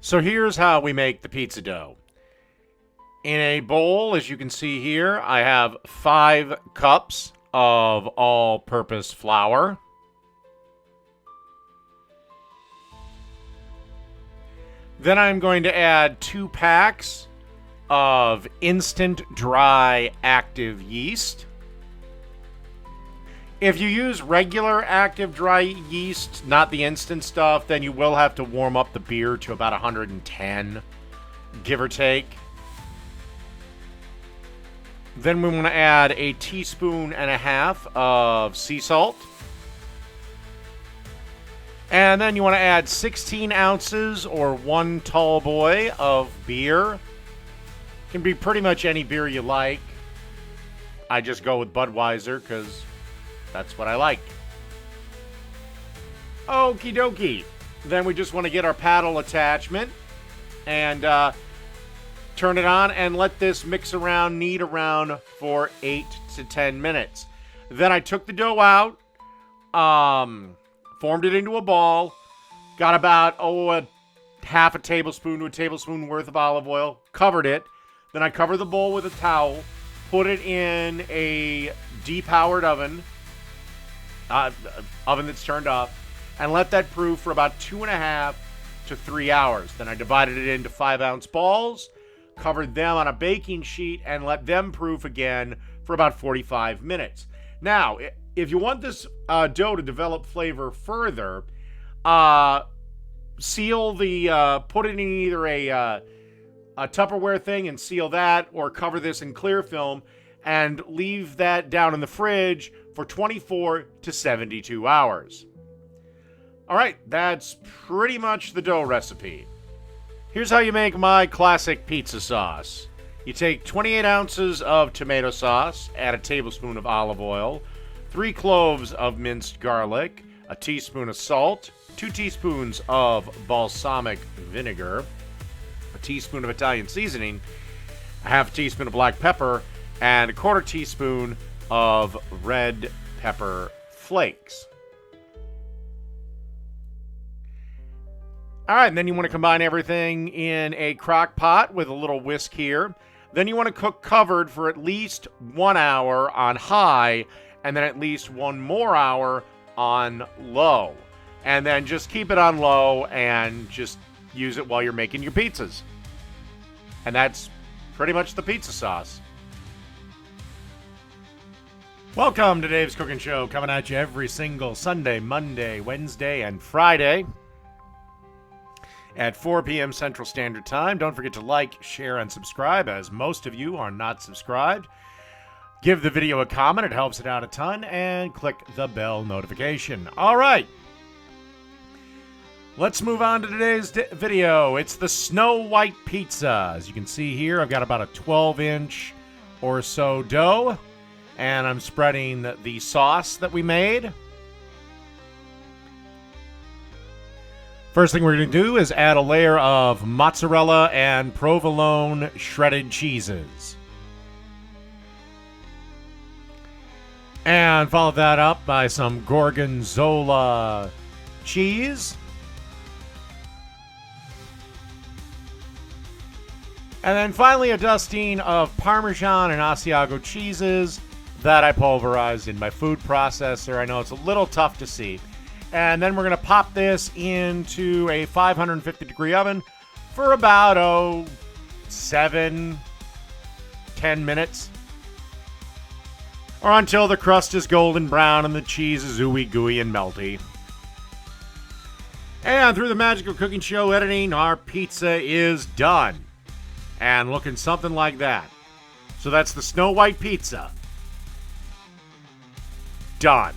So here's how we make the pizza dough. In a bowl, as you can see here, I have 5 cups of all-purpose flour. Then I'm going to add 2 packs of instant dry active yeast. If you use regular active dry yeast, not the instant stuff, then you will have to warm up the beer to about 110, give or take. Then we want to add a teaspoon and a half of sea salt. And then you want to add 16 ounces or 1 tall boy of beer. Can be pretty much any beer you like. I just go with Budweiser because that's what I like. Okie dokie. Then we just want to get our paddle attachment and turn it on and let this mix around, knead around for 8 to 10 minutes. Then I took the dough out, formed it into a ball, got about, a half a tablespoon to a tablespoon worth of olive oil, covered it. Then I covered the bowl with a towel, put it in a depowered oven, oven that's turned off, and let that proof for about 2.5 to 3 hours. Then I divided it into 5-ounce balls, covered them on a baking sheet, and let them proof again for about 45 minutes. Now, if you want this dough to develop flavor further, seal the, put it in either a Tupperware thing and seal that, or cover this in clear film and leave that down in the fridge for 24 to 72 hours. All right, that's pretty much the dough recipe. Here's how you make my classic pizza sauce. You take 28 ounces of tomato sauce, add a tablespoon of olive oil, 3 cloves of minced garlic, a teaspoon of salt, 2 teaspoons of balsamic vinegar, a teaspoon of Italian seasoning, a half a teaspoon of black pepper, and a 1/4 teaspoon of red pepper flakes. All right, and then you want to combine everything in a crock pot with a little whisk here. Then you want to cook covered for at least 1 hour on high, and then at least 1 more hour on low. And then just keep it on low and just use it while you're making your pizzas. And that's pretty much the pizza sauce. Welcome to Dave's Cooking Show, coming at you every single Sunday, Monday, Wednesday, and Friday at 4 p.m. Central Standard Time. Don't forget to like, share, and subscribe, as most of you are not subscribed. Give the video a comment. It helps it out a ton. And click the bell notification. All right. Let's move on to today's video. It's the Snow White Pizza. As you can see here, I've got about a 12-inch or so dough. And I'm spreading the sauce that we made. First thing we're going to do is add a layer of mozzarella and provolone shredded cheeses. And follow that up by some gorgonzola cheese. And then finally a dusting of Parmesan and Asiago cheeses that I pulverized in my food processor. I know it's a little tough to see. And then we're going to pop this into a 550-degree oven for about, 7, 10 minutes. Or until the crust is golden brown and the cheese is ooey gooey and melty. And through the magical cooking show editing, our pizza is done. And looking something like that. So that's the Snow White Pizza. Done.